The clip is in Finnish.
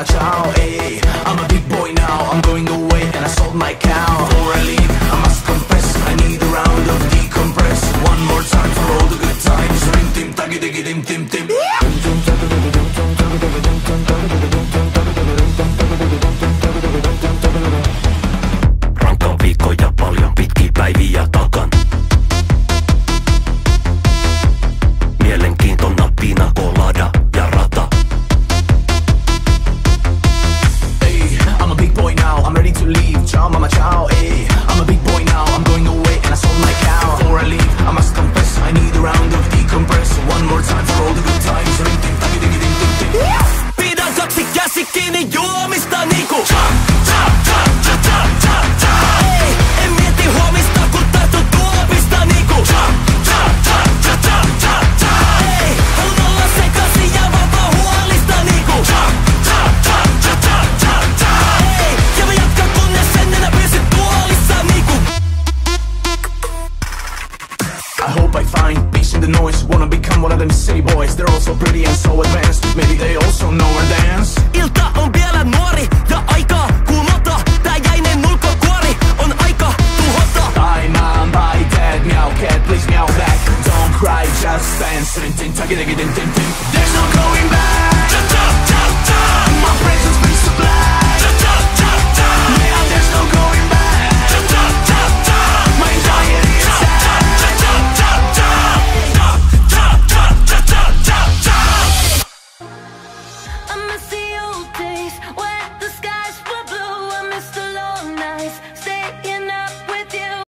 mama ciao, ayy. I'm a big boy now, I'm going away and I sold my cow. Before I leave, I must confess, I need a round of decompress. One more time for all the good times. Rim tim tagi digi dim tim tim. Rankka viikko ja paljon pitkiä päiviä takan. Mielenkiintona pina colada ja rata. Hey, I'm a big boy now, I'm ready to leave. Ciao mama ciao, hey. I'm a big boy now, I'm going away and I sold my cow. Before I leave, I must confess, I need a round of decompress. One more time for all the good times. Rim tim tagi digi dim tim tim. Pidän kaksi käsi kiinni juomista niinku ei, en mieti huomista kun tarttu tuopista niinku ei, haluan olla sekaisin ja vapaa huolista niinku ei, ja mä jatkan kunnes en enää pysy tuolissa niinku. I hope I find peace in the noise. Wanna become one of them city boys. They're all so pretty and so advanced. Maybe they also know and dance. Ilta on vielä nuori ja aikaa kuumota. Tää jäinen ulkokuori on aika tuhota. Bye mom, bye dad, meow cat, please meow back. Don't cry, just dance. Rin tin tagi digi din